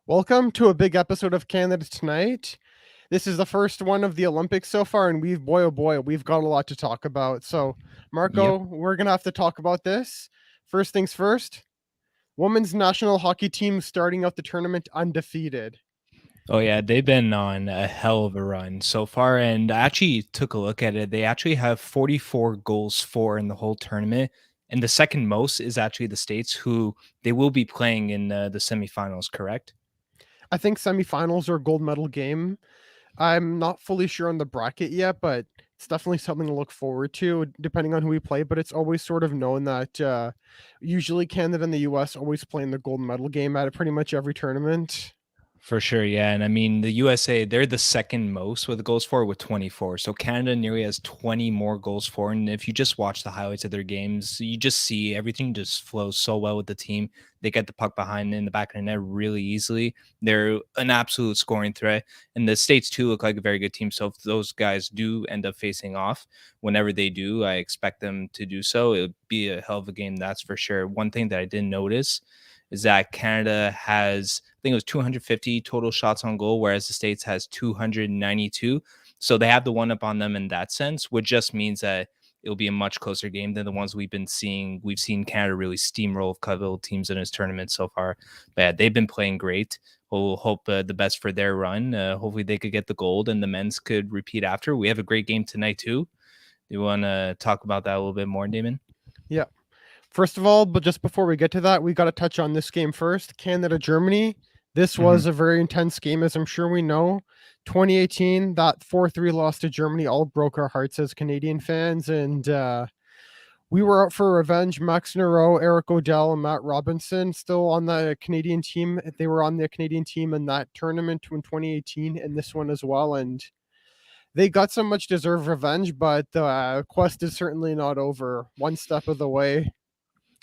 Welcome to a big episode of Canada Tonight. This is the first one of the Olympics so far, and boy, oh boy, we've got a lot to talk about. So, Yep. Marco, we're going to have to talk about this. First things first, women's national hockey team starting out the tournament undefeated. Oh yeah, they've been on a hell of a run so far, and I actually took a look at it. They actually have 44 goals for in the whole tournament, and the second most is actually the States, who they will be playing in the semifinals. Correct? I think semifinals are a gold medal game. I'm not fully sure on the bracket yet, but it's definitely something to look forward to depending on who we play. But it's always sort of known that usually Canada and the US always play in the gold medal game at pretty much every tournament. For sure, yeah. And I mean, the USA, they're the second most with goals for with 24. So Canada nearly has 20 more goals for. And if you just watch the highlights of their games, you just see everything just flows so well with the team. They get the puck behind in the back of the net really easily. They're an absolute scoring threat. And the States, too, look like a very good team. So if those guys do end up facing off, whenever they do, I expect them to do so. It would be a hell of a game, that's for sure. One thing that I didn't notice is that Canada has, I think it was 250 total shots on goal, whereas the States has 292. So they have the one up on them in that sense, which just means that it'll be a much closer game than the ones we've been seeing. We've seen Canada really steamroll a couple teams in this tournament so far. But yeah, they've been playing great. We'll hope the best for their run. Hopefully they could get the gold and the men's could repeat after. We have a great game tonight too. Do you want to talk about that a little bit more, Damon? Yeah. First of all, but just before we get to that, we got to touch on this game first. Canada Germany. This Mhm. was a very intense game, as I'm sure we know. 2018, that 4-3 loss to Germany all broke our hearts as Canadian fans. And we were out for revenge. Max Neuro, Eric Odell, and Matt Robinson still on the Canadian team. They were on the Canadian team in that tournament in 2018 and this one as well. And they got some much deserved revenge, but the quest is certainly not over. One step of the way.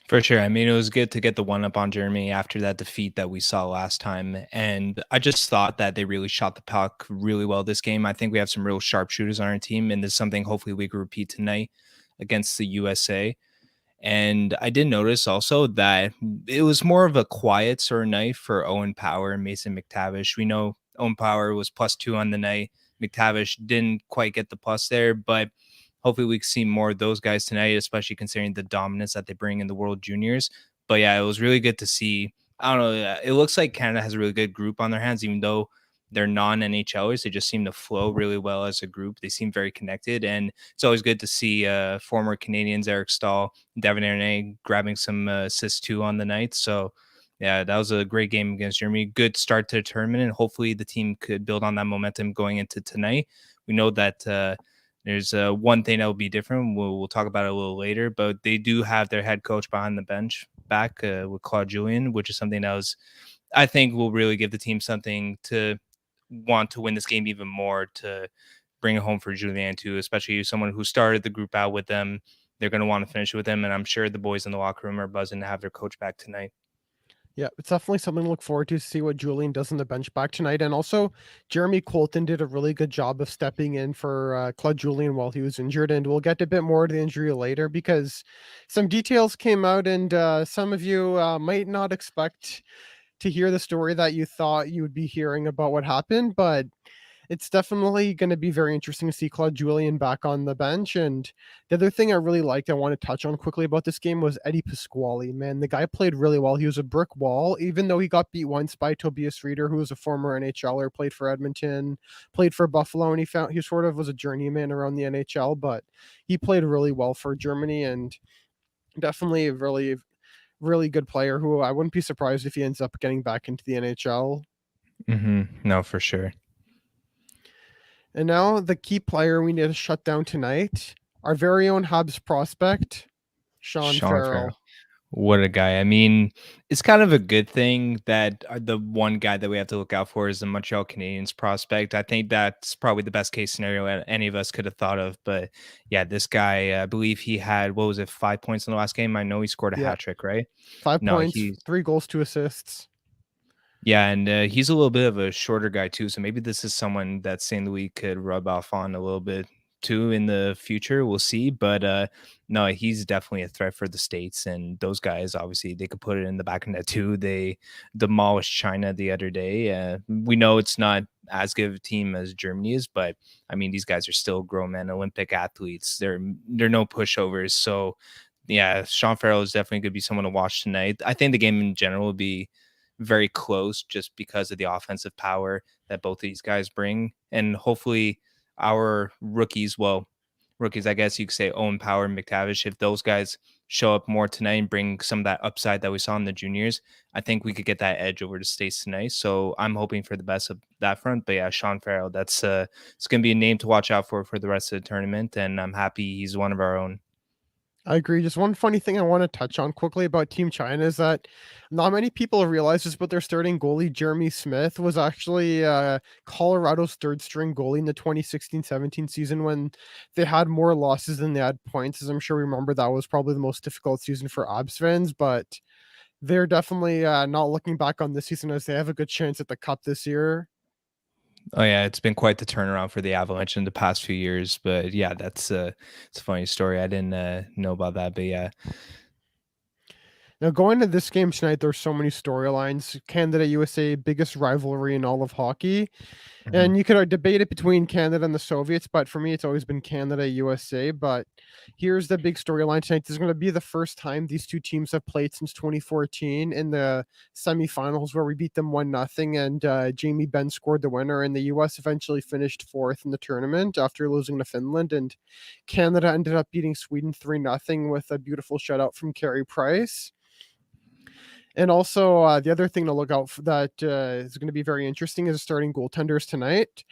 For sure. I mean, it was good to get the one up on Germany after that defeat that we saw last time. And I just thought that they really shot the puck really well this game. I think we have some real sharpshooters on our team, and this is something hopefully we can repeat tonight against the USA. And I did notice also that it was more of a quiet sort of night for Owen Power and Mason McTavish. We know Owen Power was +2 on the night. McTavish didn't quite get the plus there, but hopefully we can see more of those guys tonight, especially considering the dominance that they bring in the World Juniors. But yeah, it was really good to see. I don't know. It looks like Canada has a really good group on their hands, even though they're non-NHLers. They just seem to flow really well as a group. They seem very connected, and it's always good to see former Canadians Eric Stahl, Devin Erne grabbing some assists too on the night. So yeah, that was a great game against Germany. Good start to the tournament, and hopefully the team could build on that momentum going into tonight. We know that there's one thing that will be different. We'll talk about it a little later, but they do have their head coach behind the bench back with Claude Julien, which is something that was, I think, will really give the team something to want to win this game even more, to bring it home for Julien too, especially someone who started the group out with them. They're going to want to finish with him, and I'm sure the boys in the locker room are buzzing to have their coach back tonight. Yeah, it's definitely something to look forward to see what Julian does in the bench back tonight. And also, Jeremy Colton did a really good job of stepping in for Claude Julien while he was injured. And we'll get a bit more to the injury later because some details came out, and some of you might not expect to hear the story that you thought you would be hearing about what happened. But it's definitely going to be very interesting to see Claude Julien back on the bench. And the other thing I really liked, I want to touch on quickly about this game was Eddie Pasquale. Man, the guy played really well. He was a brick wall, even though he got beat once by Tobias Reeder, who was a former NHLer, played for Edmonton, played for Buffalo, and he sort of was a journeyman around the NHL, but he played really well for Germany and definitely a really good player who I wouldn't be surprised if he ends up getting back into the NHL. No, for sure. And now the key player we need to shut down tonight, our very own Habs prospect, Sean Sean Farrell. Farrell. What a guy. I mean, it's kind of a good thing that the one guy that we have to look out for is the Montreal Canadiens prospect. I think that's probably the best case scenario any of us could have thought of. But yeah, this guy, I believe he had, what was it, 5 points in the last game? I know he scored a Yeah, hat trick, right? 5 points, 3 goals, 2 assists. Yeah, and he's a little bit of a shorter guy too. So maybe this is someone that St. Louis could rub off on a little bit too in the future. We'll see, but no, he's definitely a threat for the States. And those guys, obviously, they could put it in the back of net too. They demolished China the other day. We know it's not as good of a team as Germany is, but I mean, these guys are still grown men, Olympic athletes. They're no pushovers. So yeah, Sean Farrell is definitely going to be someone to watch tonight. I think the game in general will be very close just because of the offensive power that both of these guys bring. And hopefully our rookies, well, rookies, I guess you could say Owen Power and McTavish, if those guys show up more tonight and bring some of that upside that we saw in the juniors, I think we could get that edge over the States tonight. So I'm hoping for the best of that front. But yeah, Sean Farrell, that's it's gonna be a name to watch out for the rest of the tournament. And I'm happy he's one of our own. I agree. Just one funny thing I want to touch on quickly about Team China is that not many people realize this, but their starting goalie, Jeremy Smith, was actually Colorado's third string goalie in the 2016-17 season when they had more losses than they had points. As I'm sure we remember, that was probably the most difficult season for Abs fans, but they're definitely not looking back on this season as they have a good chance at the Cup this year. Oh yeah, it's been quite the turnaround for the Avalanche in the past few years. But yeah, that's it's a funny story. I didn't know about that, but yeah. Now, going to this game tonight, there's so many storylines. Canada USA, biggest rivalry in all of hockey. Mhm. And you could debate it between Canada and the Soviets, but for me, it's always been Canada USA. But here's the big storyline tonight. This is going to be the first time these two teams have played since 2014 in the semifinals, where we beat them 1-0, and Jamie Benn scored the winner. And the US eventually finished fourth in the tournament after losing to Finland. And Canada ended up beating Sweden 3-0 with a beautiful shutout from Carey Price. And also, the other thing to look out for that is going to be very interesting is starting goaltenders tonight.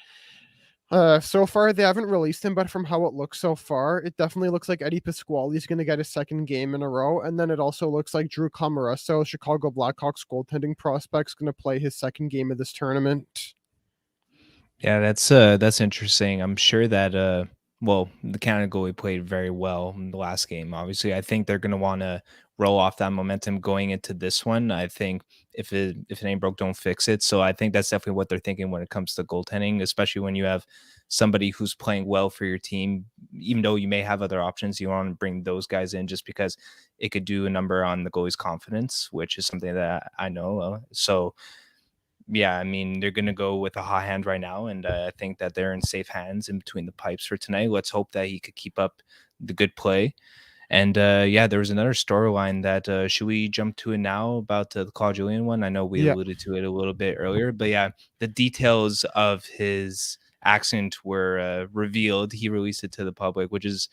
So far, they haven't released him, but from how it looks so far, it definitely looks like Eddie Pasquale is going to get his second game in a row. And then it also looks like Drew Commeresso, Chicago Blackhawks goaltending prospect, is going to play his second game of this tournament. Yeah, that's interesting. I'm sure that well, the Canada goalie played very well in the last game. Obviously, I think they're going to want to roll off that momentum going into this one. I think if it ain't broke, don't fix it. So I think that's definitely what they're thinking when it comes to goaltending, especially when you have somebody who's playing well for your team. Even though you may have other options, you want to bring those guys in just because it could do a number on the goalie's confidence, which is something that I know. So yeah, I mean, they're going to go with a hot hand right now. And I think that they're in safe hands in between the pipes for tonight. Let's hope that he could keep up the good play. And yeah, there was another storyline that should we jump to it now about the Claude Julien one? I know we Yeah. alluded to it a little bit earlier, but yeah, the details of his accident were revealed. He released it to the public, which is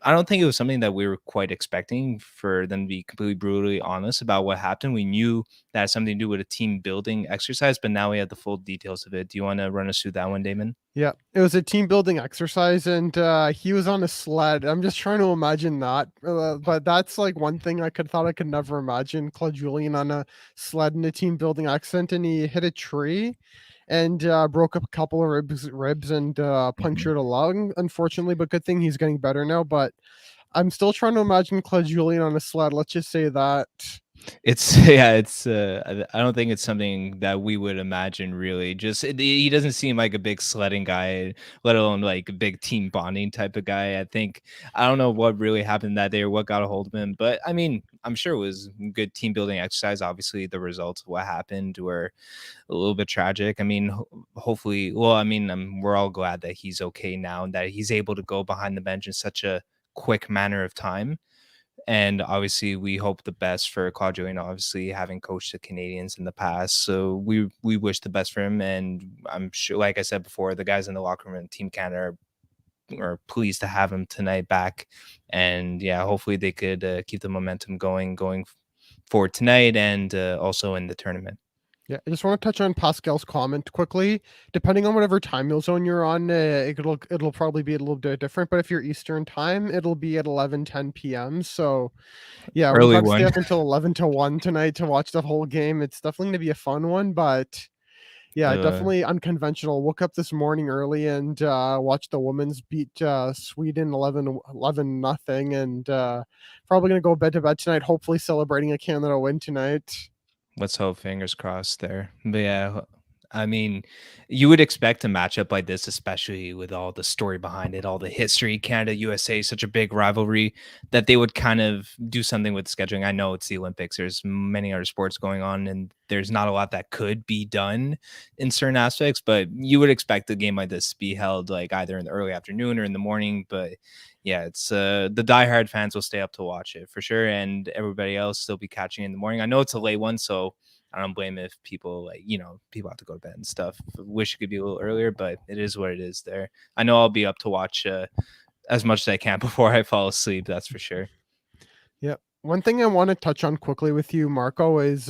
I don't think it was something that we were quite expecting for them to be completely brutally honest about what happened. We knew that had something to do with a team building exercise, but now we have the full details of it. Do you want to run us through that one, Damon? Yeah, it was a team building exercise, and he was on a sled. I'm just trying to imagine that, but that's like one thing I could never imagine. Claude Julien on a sled in a team building accident, and he hit a tree, and broke up a couple of ribs, and Mhm. punctured a lung. Unfortunately, but good thing he's getting better now. But I'm still trying to imagine Claude Julien on a sled. Let's just say that. It's yeah, it's I don't think it's something that we would imagine really. Just he doesn't seem like a big sledding guy, let alone like a big team bonding type of guy. I don't know what really happened that day or what got a hold of him, but I mean, I'm sure it was good team building exercise. Obviously, the results of what happened were a little bit tragic. I mean, hopefully, well, I mean, we're all glad that he's okay now and that he's able to go behind the bench in such a quick manner of time. And obviously, we hope the best for Claude Julien, obviously having coached the Canadians in the past. So we wish the best for him. And I'm sure, like I said before, the guys in the locker room and Team Canada are pleased to have him tonight back. And yeah, hopefully they could keep the momentum going forward tonight and also in the tournament. Yeah, I just want to touch on Pascal's comment quickly. Depending on whatever time zone you're on, it'll probably be a little bit different. But if you're Eastern time, it'll be at 11:10 p.m. So yeah, we'll Early have to stay one. up until 11 to 1 tonight to watch the whole game. It's definitely going to be a fun one, but yeah, Uh, definitely unconventional. Woke up this morning early and watched the women's beat Sweden 11 nothing, and probably going to go bed to bed tonight, hopefully celebrating a Canada win tonight. let's hope fingers crossed there. But yeah, I mean, you would expect a matchup like this, especially with all the story behind it, all the history. Canada USA, such a big rivalry, that they would kind of do something with scheduling. I know it's the Olympics. There's many other sports going on, and there's not a lot that could be done in certain aspects. But you would expect a game like this to be held like either in the early afternoon or in the morning. But yeah, it's the diehard fans will stay up to watch it for sure, and everybody else still be catching it in the morning. I know it's a late one, so I don't blame if people like, people have to go to bed and stuff. Wish it could be a little earlier, but it is what it is there. I know I'll be up to watch as much as I can before I fall asleep. That's for sure. Yeah. One thing I want to touch on quickly with you, Marco, is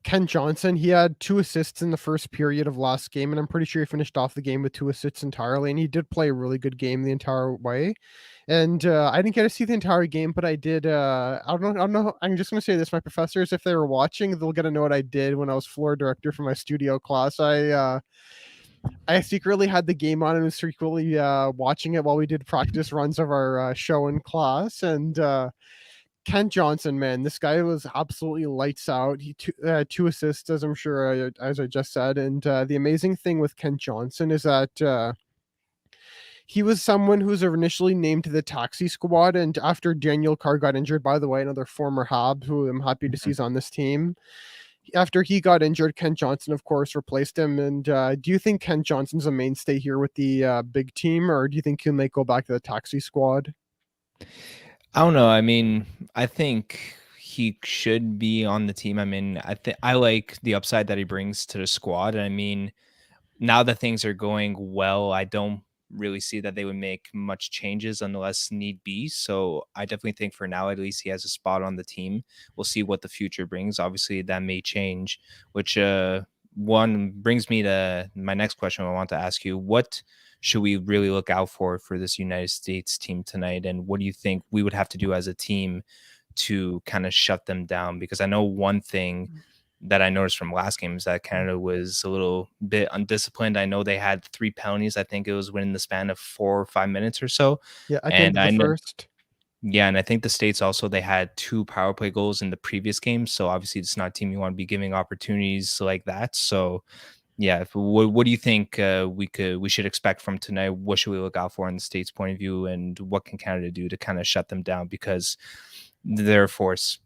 Ken Johnson. He had 2 assists in the first period of last game, and I'm pretty sure he finished off the game with 2 assists entirely. And he did play a really good game the entire way. And I didn't get to see the entire game, but I did. I don't know. I don't know. I'm just gonna say this: my professors, if they were watching, they'll get to know what I did when I was floor director for my studio class. I secretly had the game on and was secretly watching it while we did practice runs of our show in class. And Ken Johnson, man, this guy was absolutely lights out. He 2 assists, as I'm sure, as I just said. And the amazing thing with Ken Johnson is that he was someone who was initially named to the taxi squad, and after Daniel Carr got injured, by the way, another former Habs who I'm happy to see is on this team. After he got injured, Ken Johnson, of course, replaced him. And do you think Ken Johnson's a mainstay here with the big team, or do you think he might go back to the taxi squad? I don't know. I mean, I think he should be on the team. I mean, I like the upside that he brings to the squad. I mean, now that things are going well, I don't really see that they would make much changes unless need be. So I definitely think for now, at least he has a spot on the team. We'll see what the future brings. Obviously, that may change, which one brings me to my next question I want to ask you. What should we really look out for this United States team tonight? And what do you think we would have to do as a team to kind of shut them down? Because I know one thing that I noticed from last game is that Canada was a little bit undisciplined. I know they had 3 penalties. I think it was within the span of 4 or 5 minutes or so. Yeah, at the end And of the I know, first. yeah, and I think the States also they had 2 power play goals in the previous game. So obviously it's not a team you want to be giving opportunities like that. So yeah, what do you think we should expect from tonight? What should we look out for in the States' point of view, and what can Canada do to kind of shut them down because they're a force?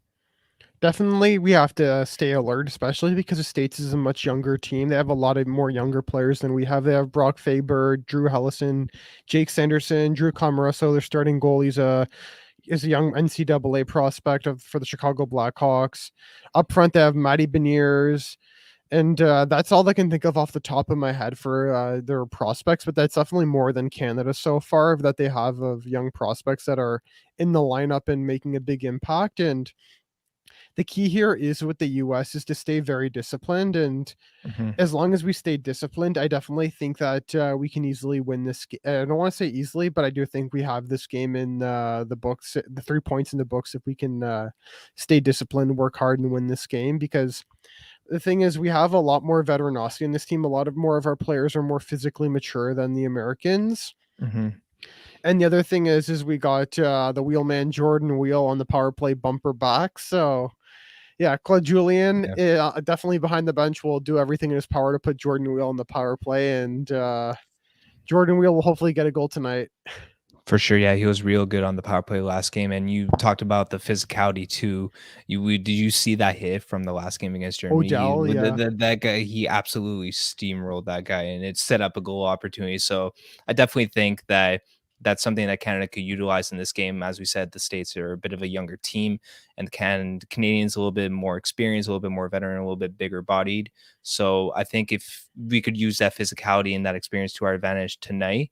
Definitely, we have to stay alert, especially because the States is a much younger team. They have a lot of more younger players than we have. They have Brock Faber, Drew Hellison, Jake Sanderson, Drew Comoroso. Their starting goalie's is a young NCAA prospect for the Chicago Blackhawks. Up front, they have Matty Beniers, and that's all I can think of off the top of my head for their prospects. But that's definitely more than Canada so far that they have of young prospects that are in the lineup and making a big impact. And the key here is with the US is to stay very disciplined. And Hmm. as long as we stay disciplined, I definitely think that we can easily win this. I don't want to say easily, but I do think we have this game in the books, the 3 points in the books, if we can stay disciplined, work hard, and win this game. Because the thing is, we have a lot more veteranosity in this team. A lot of more of our players are more physically mature than the Americans. Hmm. And the other thing is we got the wheelman Jordan Wheel on the power play bumper back. So yeah, Claude Julien, Yeah. definitely behind the bench, will do everything in his power to put Jordan Wheel on the power play, and Jordan Wheel will hopefully get a goal tonight. For sure, yeah, he was real good on the power play last game, and you talked about the physicality too. Did you see that hit from the last game against Germany? Odell, yeah, That guy, he absolutely steamrolled that guy, and it set up a goal opportunity. So I definitely think that that's something that Canada could utilize in this game. As we said, the States are a bit of a younger team, and Canadians a little bit more experienced, a little bit more veteran, a little bit bigger bodied. So I think if we could use that physicality and that experience to our advantage tonight,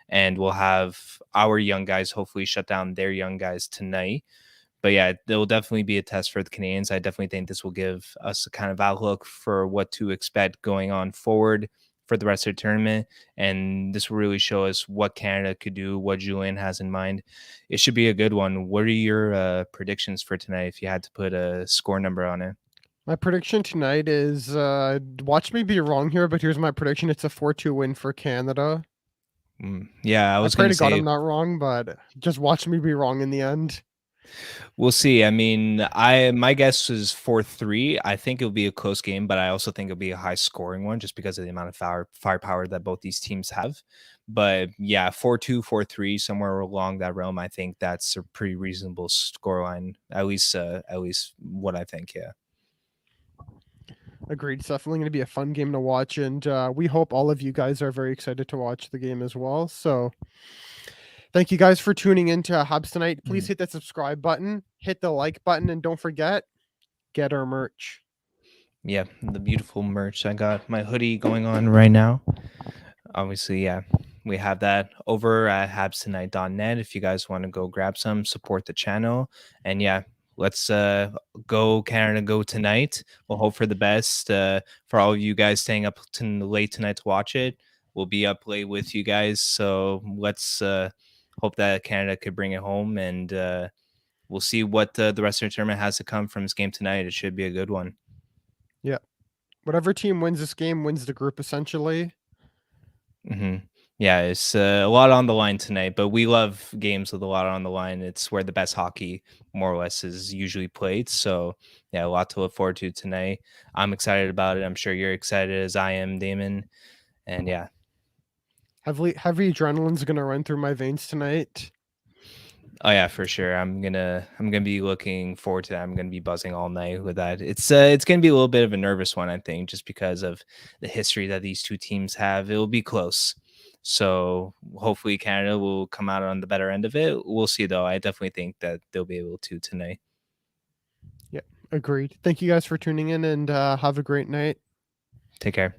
and we'll have our young guys hopefully shut down their young guys tonight. But yeah, there will definitely be a test for the Canadians. I definitely think this will give us a kind of outlook for what to expect going on forward for the rest of the tournament. And this will really show us what Canada could do, what Julien has in mind. It should be a good one. What are your predictions for tonight if you had to put a score number on it? my prediction tonight is watch me be wrong here, but here's my prediction: it's a 4-2 win for Canada. Yeah, I I was pray going to to God say I'm not wrong, but just watch me be wrong in the end. We'll see. I mean, my guess is 4-3. I think it'll be a close game, but I also think it'll be a high scoring one just because of the amount of firepower that both these teams have. But yeah, 4-2, 4-3, somewhere along that realm. I think that's a pretty reasonable scoreline. At least what I think. Yeah. Agreed. It's definitely going to be a fun game to watch, and we hope all of you guys are very excited to watch the game as well. So, thank you guys for tuning in to Habs tonight. Please hit that subscribe button, hit the like button, and don't forget, get our merch. Yeah, the beautiful merch. I got my hoodie going on right now. Obviously, yeah, we have that over at habstonight.net. If you guys want to go grab some, support the channel. And yeah, let's go Canada, go tonight. We'll hope for the best. For all of you guys staying up late tonight to watch it, we'll be up late with you guys. So let's hope that Canada could bring it home, and we'll see what the rest of the tournament has to come from this game tonight. It should be a good one. Yeah. Whatever team wins this game wins the group, essentially. Yeah, it's a lot on the line tonight, but we love games with a lot on the line. It's where the best hockey, more or less, is usually played. So, yeah, a lot to look forward to tonight. I'm excited about it. I'm sure you're excited as I am, Damon. And yeah. Heavy adrenaline's going to run through my veins tonight. Oh yeah, for sure. I'm gonna be looking forward to that. I'm gonna be buzzing all night with that. It's gonna be a little bit of a nervous one, I think, just because of the history that these two teams have. It will be close. So hopefully Canada will come out on the better end of it. We'll see though. I definitely think that they'll be able to tonight. Yeah, agreed. Thank you guys for tuning in, and have a great night. Take care.